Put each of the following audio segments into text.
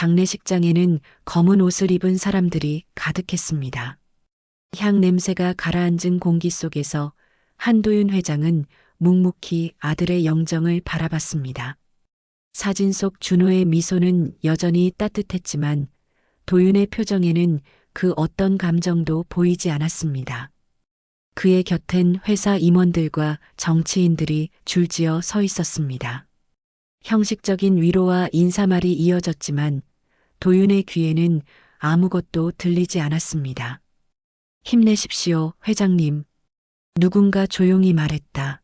장례식장에는 검은 옷을 입은 사람들이 가득했습니다. 향 냄새가 가라앉은 공기 속에서 한도윤 회장은 묵묵히 아들의 영정을 바라봤습니다. 사진 속 준호의 미소는 여전히 따뜻했지만 도윤의 표정에는 그 어떤 감정도 보이지 않았습니다. 그의 곁엔 회사 임원들과 정치인들이 줄지어 서 있었습니다. 형식적인 위로와 인사말이 이어졌지만 도윤의 귀에는 아무것도 들리지 않았습니다. 힘내십시오, 회장님. 누군가 조용히 말했다.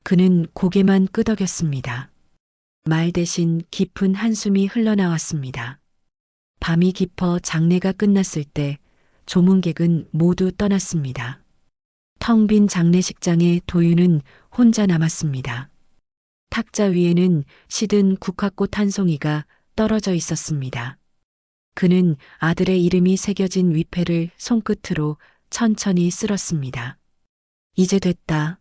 그는 고개만 끄덕였습니다. 말 대신 깊은 한숨이 흘러나왔습니다. 밤이 깊어 장례가 끝났을 때 조문객은 모두 떠났습니다. 텅 빈 장례식장에 도윤은 혼자 남았습니다. 탁자 위에는 시든 국화꽃 한 송이가 떨어져 있었습니다. 그는 아들의 이름이 새겨진 위패를 손끝으로 천천히 쓸었습니다. 이제 됐다.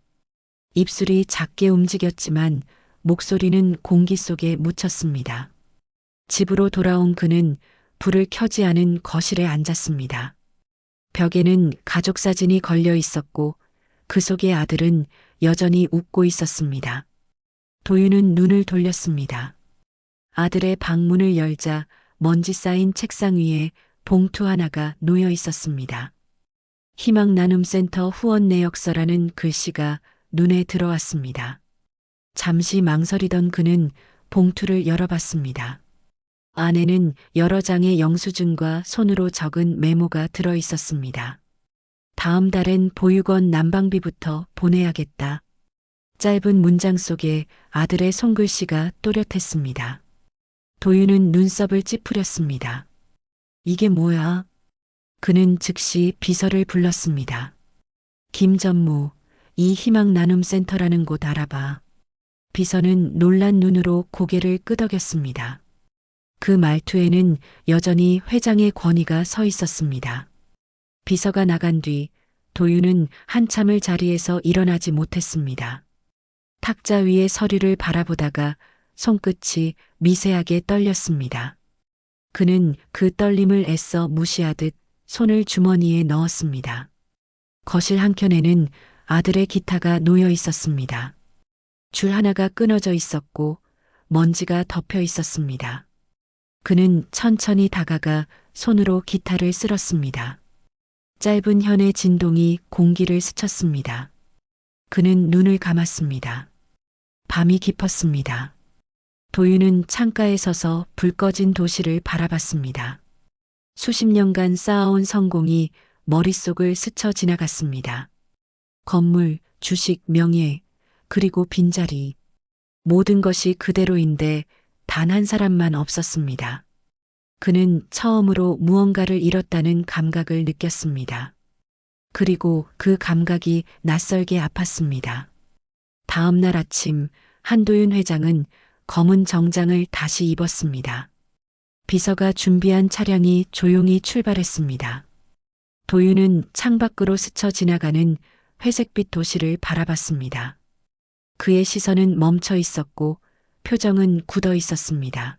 입술이 작게 움직였지만 목소리는 공기 속에 묻혔습니다. 집으로 돌아온 그는 불을 켜지 않은 거실에 앉았습니다. 벽에는 가족 사진이 걸려 있었고 그 속의 아들은 여전히 웃고 있었습니다. 도윤은 눈을 돌렸습니다. 아들의 방문을 열자 먼지 쌓인 책상 위에 봉투 하나가 놓여 있었습니다. 희망나눔센터 후원 내역서라는 글씨가 눈에 들어왔습니다. 잠시 망설이던 그는 봉투를 열어봤습니다. 안에는 여러 장의 영수증과 손으로 적은 메모가 들어 있었습니다. 다음 달엔 보육원 난방비부터 보내야겠다. 짧은 문장 속에 아들의 손글씨가 또렷했습니다. 도윤은 눈썹을 찌푸렸습니다. 이게 뭐야? 그는 즉시 비서를 불렀습니다. 김전무, 이 희망나눔센터라는 곳 알아봐. 비서는 놀란 눈으로 고개를 끄덕였습니다. 그 말투에는 여전히 회장의 권위가 서 있었습니다. 비서가 나간 뒤 도윤은 한참을 자리에서 일어나지 못했습니다. 탁자 위의 서류를 바라보다가 손끝이 미세하게 떨렸습니다. 그는 그 떨림을 애써 무시하듯 손을 주머니에 넣었습니다. 거실 한켠에는 아들의 기타가 놓여 있었습니다. 줄 하나가 끊어져 있었고 먼지가 덮여 있었습니다. 그는 천천히 다가가 손으로 기타를 쓸었습니다. 짧은 현의 진동이 공기를 스쳤습니다. 그는 눈을 감았습니다. 밤이 깊었습니다. 도윤은 창가에 서서 불 꺼진 도시를 바라봤습니다. 수십 년간 쌓아온 성공이 머릿속을 스쳐 지나갔습니다. 건물, 주식, 명예, 그리고 빈자리. 모든 것이 그대로인데 단 한 사람만 없었습니다. 그는 처음으로 무언가를 잃었다는 감각을 느꼈습니다. 그리고 그 감각이 낯설게 아팠습니다. 다음 날 아침 한도윤 회장은 검은 정장을 다시 입었습니다. 비서가 준비한 차량이 조용히 출발했습니다. 도윤은 창밖으로 스쳐 지나가는 회색빛 도시를 바라봤습니다. 그의 시선은 멈춰 있었고 표정은 굳어 있었습니다.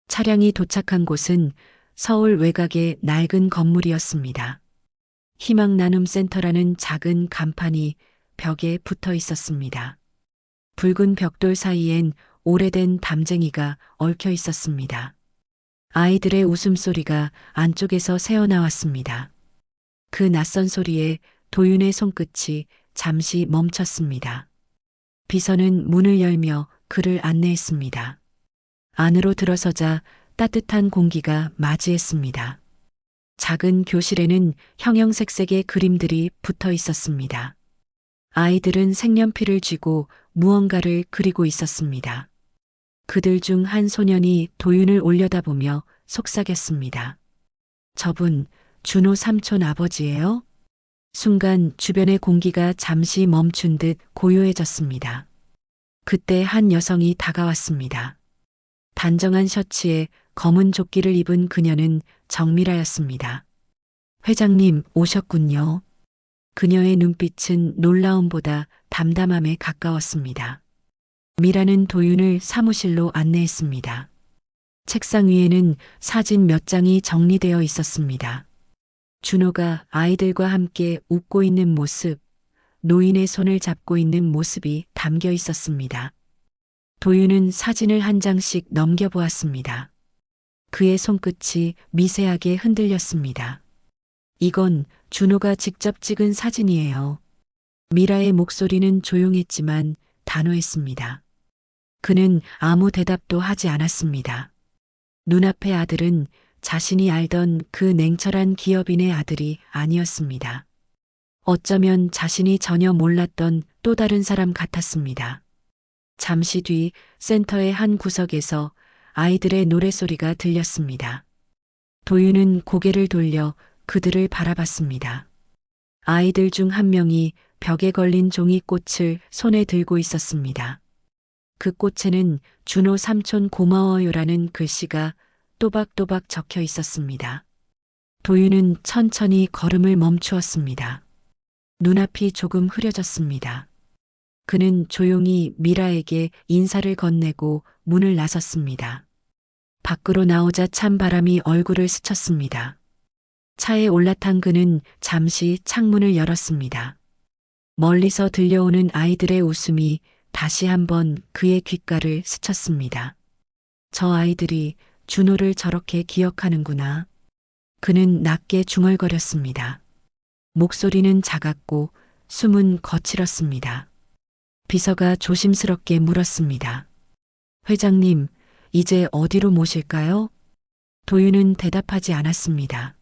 차량이 도착한 곳은 서울 외곽의 낡은 건물이었습니다. 희망나눔센터라는 작은 간판이 벽에 붙어 있었습니다. 붉은 벽돌 사이엔 오래된 담쟁이가 얽혀 있었습니다. 아이들의 웃음소리가 안쪽에서 새어나왔습니다. 그 낯선 소리에 도윤의 손끝이 잠시 멈췄습니다. 비서는 문을 열며 그를 안내했습니다. 안으로 들어서자 따뜻한 공기가 맞이했습니다. 작은 교실에는 형형색색의 그림들이 붙어 있었습니다. 아이들은 색연필을 쥐고 무언가를 그리고 있었습니다. 그들 중 한 소년이 도윤을 올려다보며 속삭였습니다. 저분, 준호 삼촌 아버지예요? 순간 주변의 공기가 잠시 멈춘 듯 고요해졌습니다. 그때 한 여성이 다가왔습니다. 단정한 셔츠에 검은 조끼를 입은 그녀는 정미라였습니다. 회장님 오셨군요. 그녀의 눈빛은 놀라움보다 담담함에 가까웠습니다. 미라는 도윤을 사무실로 안내했습니다. 책상 위에는 사진 몇 장이 정리되어 있었습니다. 준호가 아이들과 함께 웃고 있는 모습, 노인의 손을 잡고 있는 모습이 담겨 있었습니다. 도윤은 사진을 한 장씩 넘겨보았습니다. 그의 손끝이 미세하게 흔들렸습니다. 이건 준호가 직접 찍은 사진이에요. 미라의 목소리는 조용했지만 단호했습니다. 그는 아무 대답도 하지 않았습니다. 눈앞의 아들은 자신이 알던 그 냉철한 기업인의 아들이 아니었습니다. 어쩌면 자신이 전혀 몰랐던 또 다른 사람 같았습니다. 잠시 뒤 센터의 한 구석에서 아이들의 노래소리가 들렸습니다. 도윤은 고개를 돌려 그들을 바라봤습니다. 아이들 중 한 명이 벽에 걸린 종이꽃을 손에 들고 있었습니다. 그 꽃에는 준호 삼촌 고마워요라는 글씨가 또박또박 적혀 있었습니다. 도윤은 천천히 걸음을 멈추었습니다. 눈앞이 조금 흐려졌습니다. 그는 조용히 미라에게 인사를 건네고 문을 나섰습니다. 밖으로 나오자 찬 바람이 얼굴을 스쳤습니다. 차에 올라탄 그는 잠시 창문을 열었습니다. 멀리서 들려오는 아이들의 웃음이 다시 한번 그의 귓가를 스쳤습니다. 저 아이들이 준호를 저렇게 기억하는구나. 그는 낮게 중얼거렸습니다. 목소리는 작았고 숨은 거칠었습니다. 비서가 조심스럽게 물었습니다. 회장님, 이제 어디로 모실까요? 도윤은 대답하지 않았습니다.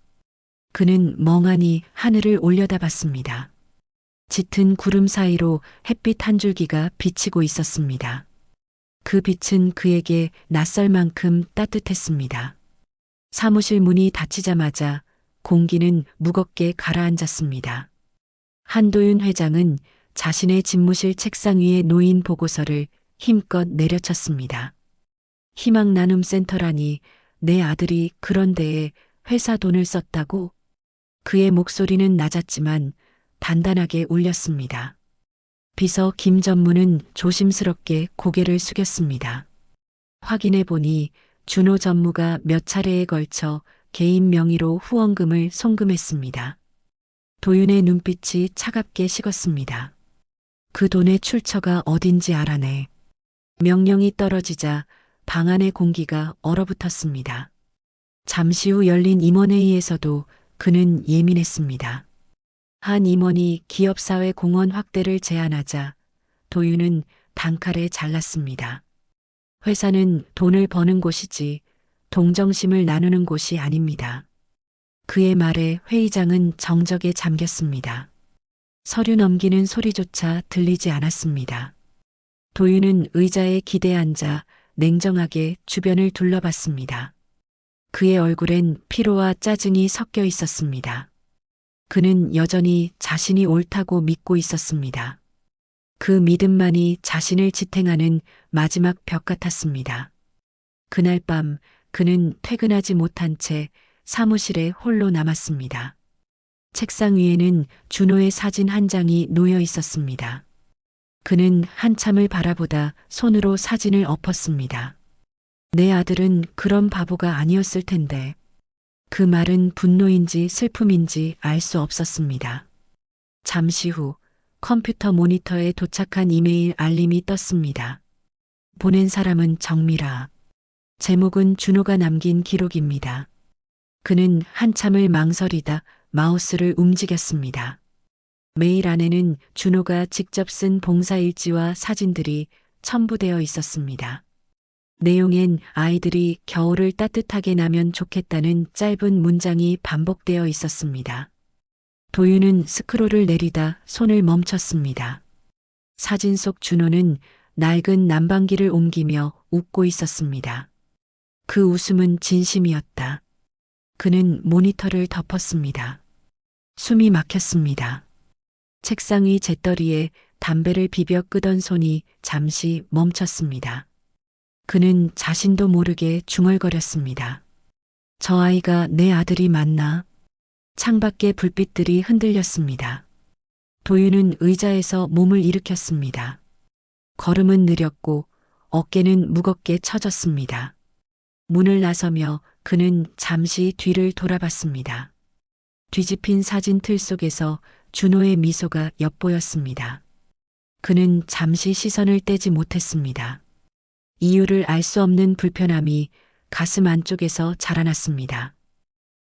그는 멍하니 하늘을 올려다봤습니다. 짙은 구름 사이로 햇빛 한 줄기가 비치고 있었습니다. 그 빛은 그에게 낯설 만큼 따뜻했습니다. 사무실 문이 닫히자마자 공기는 무겁게 가라앉았습니다. 한도윤 회장은 자신의 집무실 책상 위에 놓인 보고서를 힘껏 내려쳤습니다. 희망 나눔 센터라니 내 아들이 그런 데에 회사 돈을 썼다고? 그의 목소리는 낮았지만 단단하게 울렸습니다. 비서 김 전무는 조심스럽게 고개를 숙였습니다. 확인해 보니 준호 전무가 몇 차례에 걸쳐 개인 명의로 후원금을 송금했습니다. 도윤의 눈빛이 차갑게 식었습니다. 그 돈의 출처가 어딘지 알아내. 명령이 떨어지자 방 안의 공기가 얼어붙었습니다. 잠시 후 열린 임원회의에서도 그는 예민했습니다. 한 임원이 기업사회 공헌 확대를 제안하자 도윤은 단칼에 잘랐습니다. 회사는 돈을 버는 곳이지 동정심을 나누는 곳이 아닙니다. 그의 말에 회의장은 정적에 잠겼습니다. 서류 넘기는 소리조차 들리지 않았습니다. 도윤은 의자에 기대 앉아 냉정하게 주변을 둘러봤습니다. 그의 얼굴엔 피로와 짜증이 섞여 있었습니다. 그는 여전히 자신이 옳다고 믿고 있었습니다. 그 믿음만이 자신을 지탱하는 마지막 벽 같았습니다. 그날 밤 그는 퇴근하지 못한 채 사무실에 홀로 남았습니다. 책상 위에는 준호의 사진 한 장이 놓여 있었습니다. 그는 한참을 바라보다 손으로 사진을 엎었습니다. 내 아들은 그런 바보가 아니었을 텐데. 그 말은 분노인지 슬픔인지 알 수 없었습니다. 잠시 후 컴퓨터 모니터에 도착한 이메일 알림이 떴습니다. 보낸 사람은 정미라. 제목은 준호가 남긴 기록입니다. 그는 한참을 망설이다 마우스를 움직였습니다. 메일 안에는 준호가 직접 쓴 봉사일지와 사진들이 첨부되어 있었습니다. 내용엔 아이들이 겨울을 따뜻하게 나면 좋겠다는 짧은 문장이 반복되어 있었습니다. 도윤은 스크롤을 내리다 손을 멈췄습니다. 사진 속 준호는 낡은 난방기를 옮기며 웃고 있었습니다. 그 웃음은 진심이었다. 그는 모니터를 덮었습니다. 숨이 막혔습니다. 책상 위 재떨이에 담배를 비벼 끄던 손이 잠시 멈췄습니다. 그는 자신도 모르게 중얼거렸습니다. 저 아이가 내 아들이 맞나? 창밖의 불빛들이 흔들렸습니다. 도윤은 의자에서 몸을 일으켰습니다. 걸음은 느렸고 어깨는 무겁게 처졌습니다. 문을 나서며 그는 잠시 뒤를 돌아봤습니다. 뒤집힌 사진 틀 속에서 준호의 미소가 엿보였습니다. 그는 잠시 시선을 떼지 못했습니다. 이유를 알 수 없는 불편함이 가슴 안쪽에서 자라났습니다.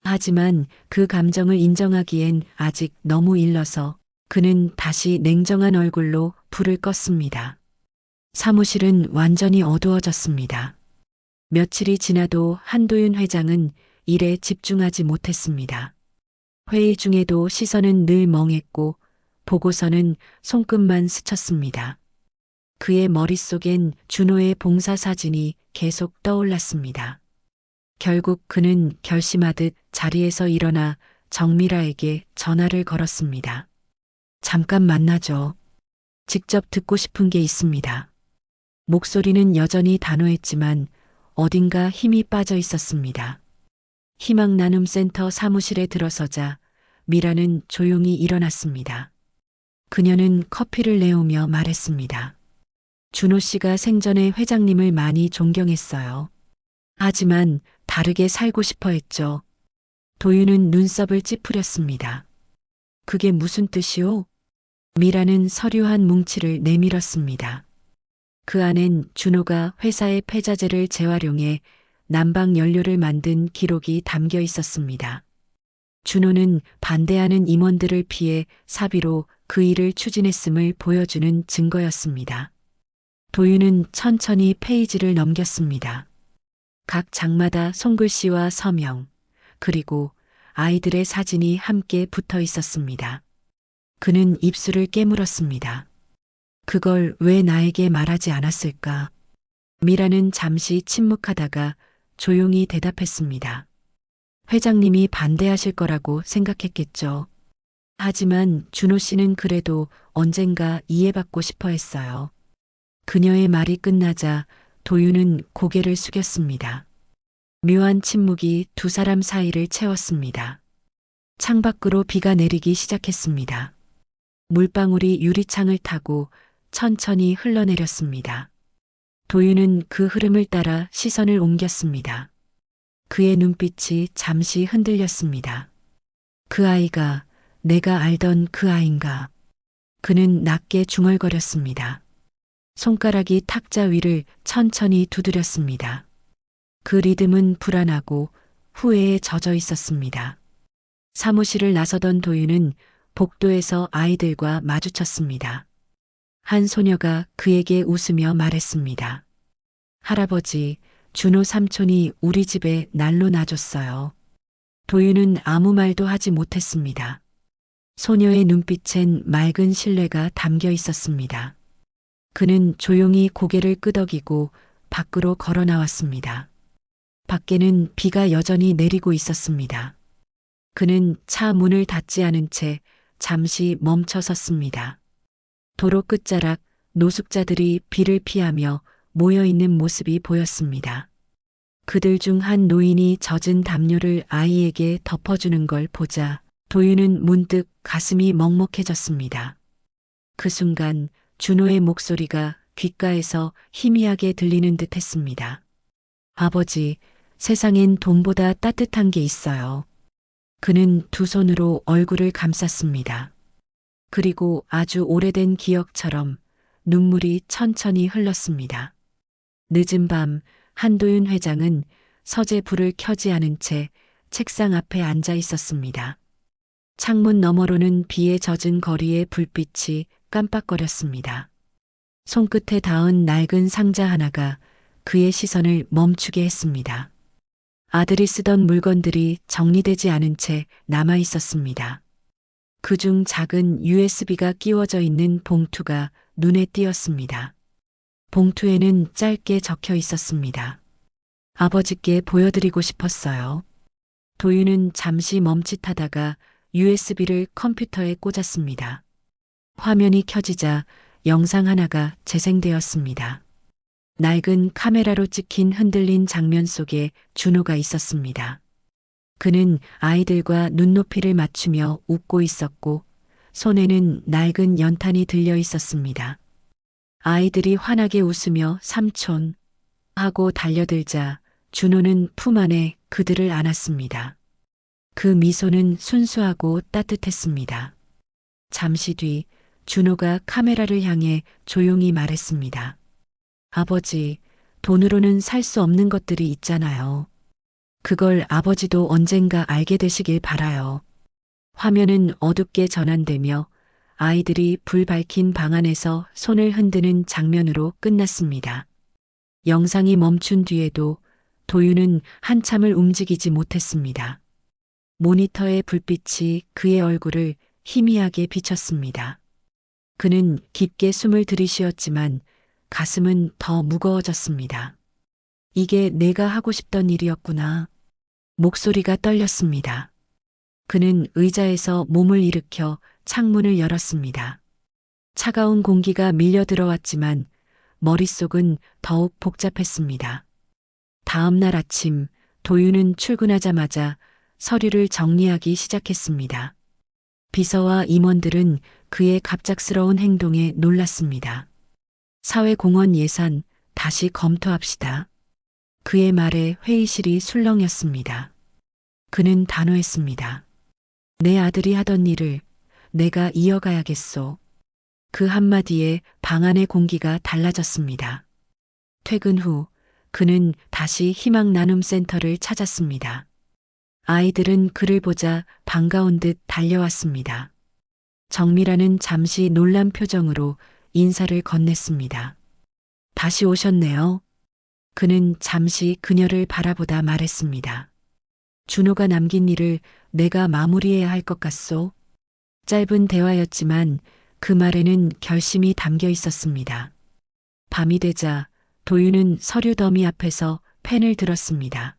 하지만 그 감정을 인정하기엔 아직 너무 일러서 그는 다시 냉정한 얼굴로 불을 껐습니다. 사무실은 완전히 어두워졌습니다. 며칠이 지나도 한도윤 회장은 일에 집중하지 못했습니다. 회의 중에도 시선은 늘 멍했고 보고서는 손끝만 스쳤습니다. 그의 머릿속엔 준호의 봉사 사진이 계속 떠올랐습니다. 결국 그는 결심하듯 자리에서 일어나 정미라에게 전화를 걸었습니다. 잠깐 만나죠. 직접 듣고 싶은 게 있습니다. 목소리는 여전히 단호했지만 어딘가 힘이 빠져 있었습니다. 희망나눔센터 사무실에 들어서자 미라는 조용히 일어났습니다. 그녀는 커피를 내오며 말했습니다. 준호 씨가 생전에 회장님을 많이 존경했어요. 하지만 다르게 살고 싶어 했죠. 도윤은 눈썹을 찌푸렸습니다. 그게 무슨 뜻이오? 미라는 서류 한 뭉치를 내밀었습니다. 그 안엔 준호가 회사의 폐자재를 재활용해 난방 연료를 만든 기록이 담겨 있었습니다. 준호는 반대하는 임원들을 피해 사비로 그 일을 추진했음을 보여주는 증거였습니다. 도윤은 천천히 페이지를 넘겼습니다. 각 장마다 손글씨와 서명, 그리고 아이들의 사진이 함께 붙어 있었습니다. 그는 입술을 깨물었습니다. 그걸 왜 나에게 말하지 않았을까? 미라는 잠시 침묵하다가 조용히 대답했습니다. 회장님이 반대하실 거라고 생각했겠죠. 하지만 준호 씨는 그래도 언젠가 이해받고 싶어 했어요. 그녀의 말이 끝나자 도윤은 고개를 숙였습니다. 묘한 침묵이 두 사람 사이를 채웠습니다. 창밖으로 비가 내리기 시작했습니다. 물방울이 유리창을 타고 천천히 흘러내렸습니다. 도윤은 그 흐름을 따라 시선을 옮겼습니다. 그의 눈빛이 잠시 흔들렸습니다. 그 아이가 내가 알던 그 아인가? 그는 낮게 중얼거렸습니다. 손가락이 탁자 위를 천천히 두드렸습니다. 그 리듬은 불안하고 후회에 젖어 있었습니다. 사무실을 나서던 도윤은 복도에서 아이들과 마주쳤습니다. 한 소녀가 그에게 웃으며 말했습니다. 할아버지, 준호 삼촌이 우리 집에 난로 놔줬어요. 도윤은 아무 말도 하지 못했습니다. 소녀의 눈빛엔 맑은 신뢰가 담겨 있었습니다. 그는 조용히 고개를 끄덕이고 밖으로 걸어 나왔습니다. 밖에는 비가 여전히 내리고 있었습니다. 그는 차 문을 닫지 않은 채 잠시 멈춰 섰습니다. 도로 끝자락 노숙자들이 비를 피하며 모여 있는 모습이 보였습니다. 그들 중 한 노인이 젖은 담요를 아이에게 덮어주는 걸 보자 도윤은 문득 가슴이 먹먹해졌습니다. 그 순간 준호의 목소리가 귓가에서 희미하게 들리는 듯 했습니다. 아버지, 세상엔 돈보다 따뜻한 게 있어요. 그는 두 손으로 얼굴을 감쌌습니다. 그리고 아주 오래된 기억처럼 눈물이 천천히 흘렀습니다. 늦은 밤 한도윤 회장은 서재 불을 켜지 않은 채 책상 앞에 앉아 있었습니다. 창문 너머로는 비에 젖은 거리의 불빛이 깜빡거렸습니다. 손끝에 닿은 낡은 상자 하나가 그의 시선을 멈추게 했습니다. 아들이 쓰던 물건들이 정리되지 않은 채 남아 있었습니다. 그중 작은 USB가 끼워져 있는 봉투가 눈에 띄었습니다. 봉투에는 짧게 적혀 있었습니다. 아버지께 보여드리고 싶었어요. 도윤은 잠시 멈칫하다가 USB를 컴퓨터에 꽂았습니다. 화면이 켜지자 영상 하나가 재생되었습니다. 낡은 카메라로 찍힌 흔들린 장면 속에 준호가 있었습니다. 그는 아이들과 눈높이를 맞추며 웃고 있었고 손에는 낡은 연탄이 들려 있었습니다. 아이들이 환하게 웃으며 삼촌 하고 달려들자 준호는 품 안에 그들을 안았습니다. 그 미소는 순수하고 따뜻했습니다. 잠시 뒤 준호가 카메라를 향해 조용히 말했습니다. 아버지, 돈으로는 살 수 없는 것들이 있잖아요. 그걸 아버지도 언젠가 알게 되시길 바라요. 화면은 어둡게 전환되며 아이들이 불 밝힌 방 안에서 손을 흔드는 장면으로 끝났습니다. 영상이 멈춘 뒤에도 도윤은 한참을 움직이지 못했습니다. 모니터의 불빛이 그의 얼굴을 희미하게 비쳤습니다. 그는 깊게 숨을 들이쉬었지만 가슴은 더 무거워졌습니다. 이게 내가 하고 싶던 일이었구나. 목소리가 떨렸습니다. 그는 의자에서 몸을 일으켜 창문을 열었습니다. 차가운 공기가 밀려 들어왔지만 머릿속은 더욱 복잡했습니다. 다음 날 아침 도윤은 출근하자마자 서류를 정리하기 시작했습니다. 비서와 임원들은 그의 갑작스러운 행동에 놀랐습니다. 사회공헌 예산 다시 검토합시다. 그의 말에 회의실이 술렁였습니다. 그는 단호했습니다. 내 아들이 하던 일을 내가 이어가야겠소. 그 한마디에 방 안의 공기가 달라졌습니다. 퇴근 후 그는 다시 희망 나눔 센터를 찾았습니다. 아이들은 그를 보자 반가운 듯 달려왔습니다. 정미라는 잠시 놀란 표정으로 인사를 건넸습니다. 다시 오셨네요. 그는 잠시 그녀를 바라보다 말했습니다. 준호가 남긴 일을 내가 마무리해야 할 것 같소. 짧은 대화였지만 그 말에는 결심이 담겨 있었습니다. 밤이 되자 도윤은 서류 더미 앞에서 펜을 들었습니다.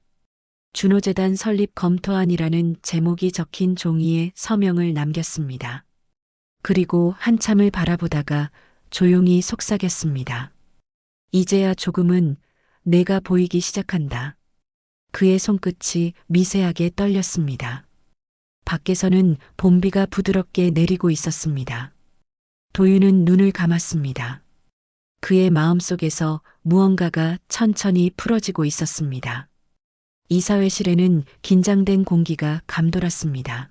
준호재단 설립 검토안이라는 제목이 적힌 종이에 서명을 남겼습니다. 그리고 한참을 바라보다가 조용히 속삭였습니다. 이제야 조금은 내가 보이기 시작한다. 그의 손끝이 미세하게 떨렸습니다. 밖에서는 봄비가 부드럽게 내리고 있었습니다. 도윤은 눈을 감았습니다. 그의 마음속에서 무언가가 천천히 풀어지고 있었습니다. 이사회실에는 긴장된 공기가 감돌았습니다.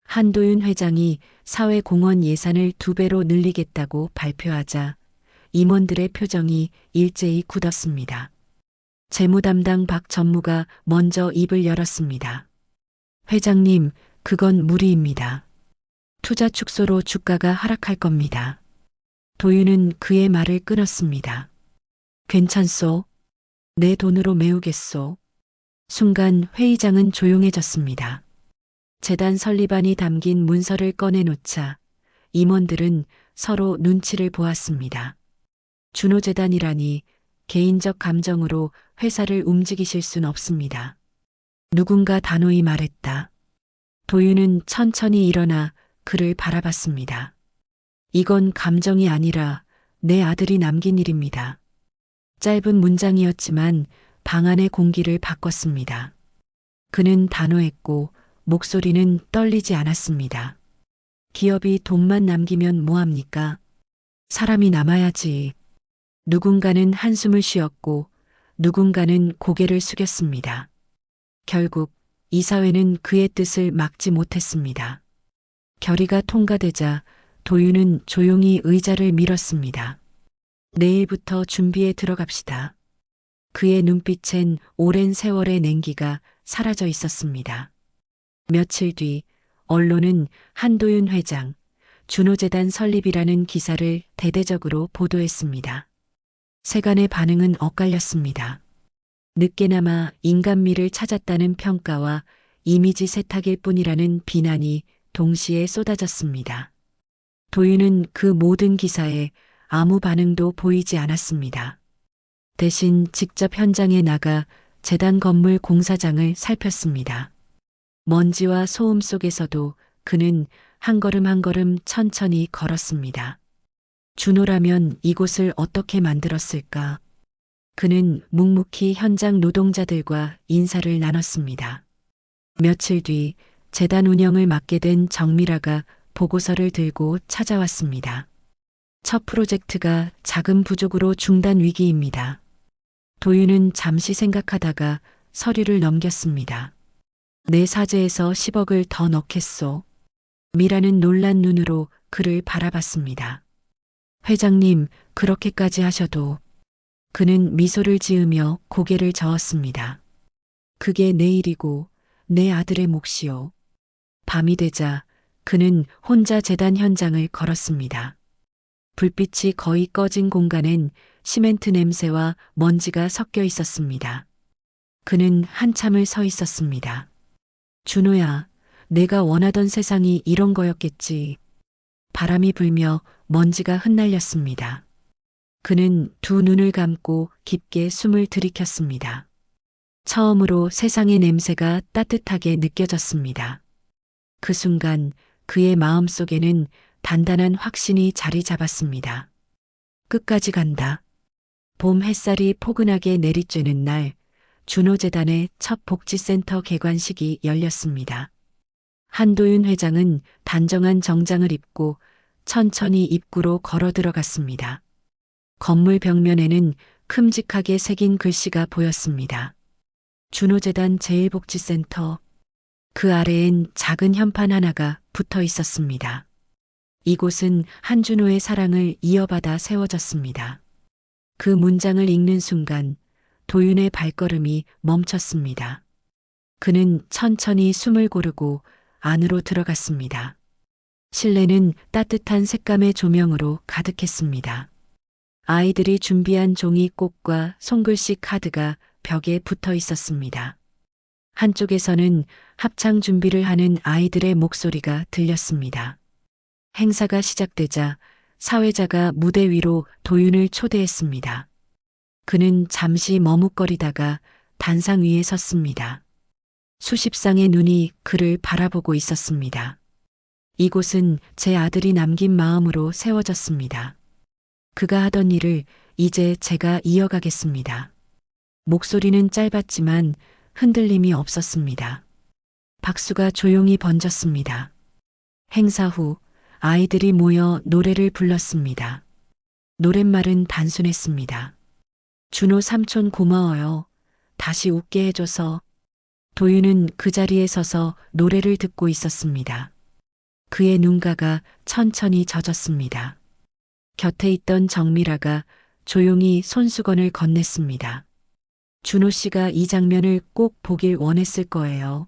한도윤 회장이 사회공헌 예산을 2배로 늘리겠다고 발표하자 임원들의 표정이 일제히 굳었습니다. 재무담당 박 전무가 먼저 입을 열었습니다. 회장님, 그건 무리입니다. 투자 축소로 주가가 하락할 겁니다. 도윤은 그의 말을 끊었습니다. 괜찮소? 내 돈으로 메우겠소. 순간 회의장은 조용해졌습니다. 재단 설립안이 담긴 문서를 꺼내놓자 임원들은 서로 눈치를 보았습니다. 준호재단이라니 개인적 감정으로 회사를 움직이실 순 없습니다. 누군가 단호히 말했다. 도윤은 천천히 일어나 그를 바라봤습니다. 이건 감정이 아니라 내 아들이 남긴 일입니다. 짧은 문장이었지만 방 안의 공기를 바꿨습니다. 그는 단호했고 목소리는 떨리지 않았습니다. 기업이 돈만 남기면 뭐합니까? 사람이 남아야지. 누군가는 한숨을 쉬었고 누군가는 고개를 숙였습니다. 결국 이사회는 그의 뜻을 막지 못했습니다. 결의가 통과되자 도윤은 조용히 의자를 밀었습니다. 내일부터 준비에 들어갑시다. 그의 눈빛엔 오랜 세월의 냉기가 사라져 있었습니다. 며칠 뒤 언론은 한도윤 회장, 준호재단 설립이라는 기사를 대대적으로 보도했습니다. 세간의 반응은 엇갈렸습니다. 늦게나마 인간미를 찾았다는 평가와 이미지 세탁일 뿐이라는 비난이 동시에 쏟아졌습니다. 도윤은 그 모든 기사에 아무 반응도 보이지 않았습니다. 대신 직접 현장에 나가 재단 건물 공사장을 살폈습니다. 먼지와 소음 속에서도 그는 한 걸음 한 걸음 천천히 걸었습니다. 준호라면 이곳을 어떻게 만들었을까? 그는 묵묵히 현장 노동자들과 인사를 나눴습니다. 며칠 뒤 재단 운영을 맡게 된 정미라가 보고서를 들고 찾아왔습니다. 첫 프로젝트가 자금 부족으로 중단 위기입니다. 도윤은 잠시 생각하다가 서류를 넘겼습니다. 내 사재에서 10억을 더 넣겠소. 미라는 놀란 눈으로 그를 바라봤습니다. 회장님, 그렇게까지 하셔도. 그는 미소를 지으며 고개를 저었습니다. 그게 내 일이고 내 아들의 몫이요. 밤이 되자 그는 혼자 재단 현장을 걸었습니다. 불빛이 거의 꺼진 공간엔 시멘트 냄새와 먼지가 섞여 있었습니다. 그는 한참을 서 있었습니다. 준호야, 내가 원하던 세상이 이런 거였겠지. 바람이 불며 먼지가 흩날렸습니다. 그는 두 눈을 감고 깊게 숨을 들이켰습니다. 처음으로 세상의 냄새가 따뜻하게 느껴졌습니다. 그 순간 그의 마음속에는 단단한 확신이 자리 잡았습니다. 끝까지 간다. 봄 햇살이 포근하게 내리쬐는 날, 준호재단의 첫 복지센터 개관식이 열렸습니다. 한도윤 회장은 단정한 정장을 입고 천천히 입구로 걸어 들어갔습니다. 건물 벽면에는 큼직하게 새긴 글씨가 보였습니다. 준호재단 제1복지센터. 그 아래엔 작은 현판 하나가 붙어 있었습니다. 이곳은 한준호의 사랑을 이어받아 세워졌습니다. 그 문장을 읽는 순간 도윤의 발걸음이 멈췄습니다. 그는 천천히 숨을 고르고 안으로 들어갔습니다. 실내는 따뜻한 색감의 조명으로 가득했습니다. 아이들이 준비한 종이꽃과 손글씨 카드가 벽에 붙어 있었습니다. 한쪽에서는 합창 준비를 하는 아이들의 목소리가 들렸습니다. 행사가 시작되자 사회자가 무대 위로 도윤을 초대했습니다. 그는 잠시 머뭇거리다가 단상 위에 섰습니다. 수십 쌍의 눈이 그를 바라보고 있었습니다. 이곳은 제 아들이 남긴 마음으로 세워졌습니다. 그가 하던 일을 이제 제가 이어가겠습니다. 목소리는 짧았지만 흔들림이 없었습니다. 박수가 조용히 번졌습니다. 행사 후 아이들이 모여 노래를 불렀습니다. 노랫말은 단순했습니다. 준호 삼촌 고마워요. 다시 웃게 해줘서. 도윤은 그 자리에 서서 노래를 듣고 있었습니다. 그의 눈가가 천천히 젖었습니다. 곁에 있던 정미라가 조용히 손수건을 건넸습니다. 준호 씨가 이 장면을 꼭 보길 원했을 거예요.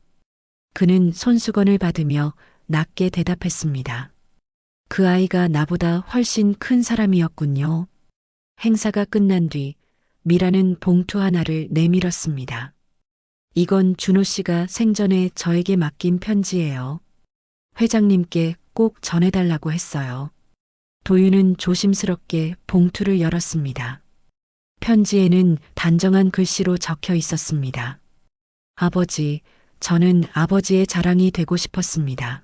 그는 손수건을 받으며 낮게 대답했습니다. 그 아이가 나보다 훨씬 큰 사람이었군요. 행사가 끝난 뒤 미라는 봉투 하나를 내밀었습니다. 이건 준호 씨가 생전에 저에게 맡긴 편지예요. 회장님께 꼭 전해달라고 했어요. 도윤은 조심스럽게 봉투를 열었습니다. 편지에는 단정한 글씨로 적혀 있었습니다. 아버지, 저는 아버지의 자랑이 되고 싶었습니다.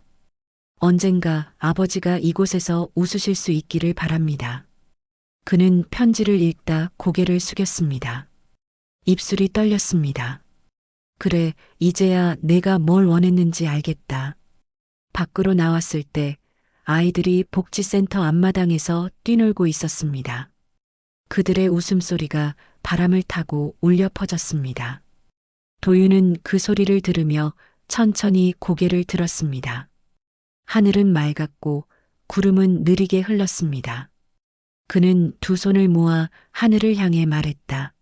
언젠가 아버지가 이곳에서 웃으실 수 있기를 바랍니다. 그는 편지를 읽다 고개를 숙였습니다. 입술이 떨렸습니다. 그래, 이제야 내가 뭘 원했는지 알겠다. 밖으로 나왔을 때 아이들이 복지센터 앞마당에서 뛰놀고 있었습니다. 그들의 웃음소리가 바람을 타고 울려 퍼졌습니다. 도윤은 그 소리를 들으며 천천히 고개를 들었습니다. 하늘은 맑았고 구름은 느리게 흘렀습니다. 그는 두 손을 모아 하늘을 향해 말했다.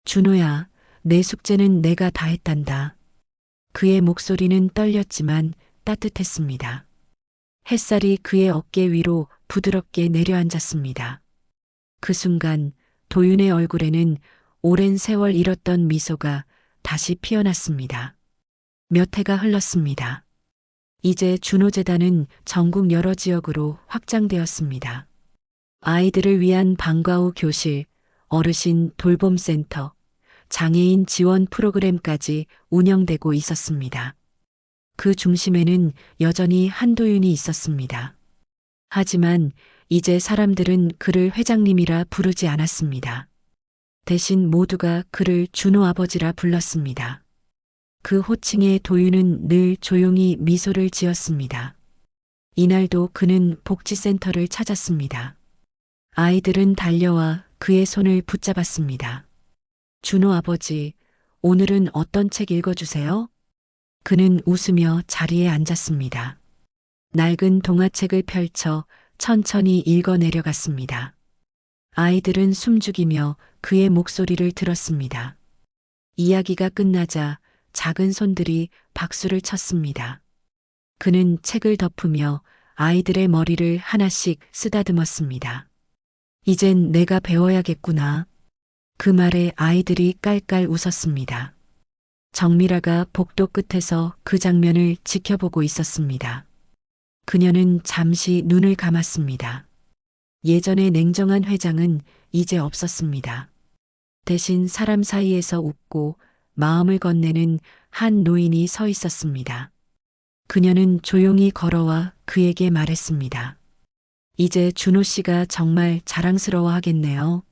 준호야, 내 숙제는 내가 다 했단다. 그의 목소리는 떨렸지만 따뜻했습니다. 햇살이 그의 어깨 위로 부드럽게 내려앉았습니다. 그 순간 도윤의 얼굴에는 오랜 세월 잃었던 미소가 다시 피어났습니다. 몇 해가 흘렀습니다. 이제 준호재단은 전국 여러 지역으로 확장되었습니다. 아이들을 위한 방과 후 교실, 어르신 돌봄센터, 장애인 지원 프로그램까지 운영되고 있었습니다. 그 중심에는 여전히 한도윤이 있었습니다. 하지만 이제 사람들은 그를 회장님이라 부르지 않았습니다. 대신 모두가 그를 준호 아버지라 불렀습니다. 그 호칭에 도윤은 늘 조용히 미소를 지었습니다. 이날도 그는 복지센터를 찾았습니다. 아이들은 달려와 그의 손을 붙잡았습니다. 준호 아버지, 오늘은 어떤 책 읽어주세요? 그는 웃으며 자리에 앉았습니다. 낡은 동화책을 펼쳐 천천히 읽어 내려갔습니다. 아이들은 숨죽이며 그의 목소리를 들었습니다. 이야기가 끝나자 작은 손들이 박수를 쳤습니다. 그는 책을 덮으며 아이들의 머리를 하나씩 쓰다듬었습니다. 이젠 내가 배워야겠구나. 그 말에 아이들이 깔깔 웃었습니다. 정미라가 복도 끝에서 그 장면을 지켜보고 있었습니다. 그녀는 잠시 눈을 감았습니다. 예전의 냉정한 회장은 이제 없었습니다. 대신 사람 사이에서 웃고 마음을 건네는 한 노인이 서 있었습니다. 그녀는 조용히 걸어와 그에게 말했습니다. 이제 준호 씨가 정말 자랑스러워 하겠네요.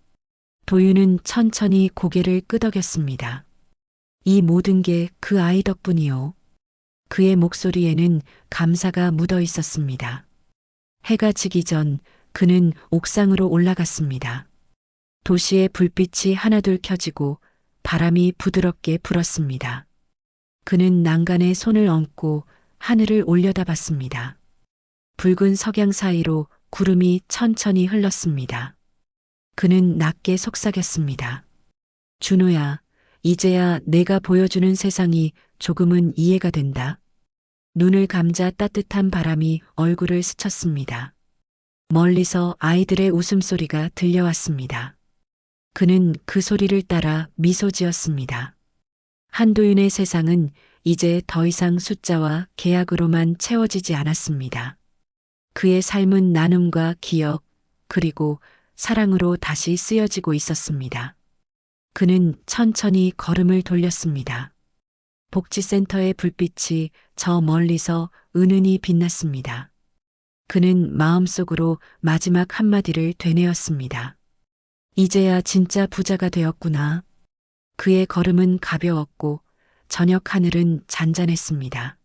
도윤은 천천히 고개를 끄덕였습니다. 이 모든 게 그 아이 덕분이요. 그의 목소리에는 감사가 묻어 있었습니다. 해가 지기 전 그는 옥상으로 올라갔습니다. 도시의 불빛이 하나둘 켜지고 바람이 부드럽게 불었습니다. 그는 난간에 손을 얹고 하늘을 올려다봤습니다. 붉은 석양 사이로 구름이 천천히 흘렀습니다. 그는 낮게 속삭였습니다. 준호야, 이제야 내가 보여주는 세상이 조금은 이해가 된다. 눈을 감자 따뜻한 바람이 얼굴을 스쳤습니다. 멀리서 아이들의 웃음소리가 들려왔습니다. 그는 그 소리를 따라 미소 지었습니다. 한도윤의 세상은 이제 더 이상 숫자와 계약으로만 채워지지 않았습니다. 그의 삶은 나눔과 기억, 그리고 사랑으로 다시 쓰여지고 있었습니다. 그는 천천히 걸음을 돌렸습니다. 복지센터의 불빛이 저 멀리서 은은히 빛났습니다. 그는 마음속으로 마지막 한마디를 되뇌었습니다. 이제야 진짜 부자가 되었구나. 그의 걸음은 가벼웠고 저녁 하늘은 잔잔했습니다.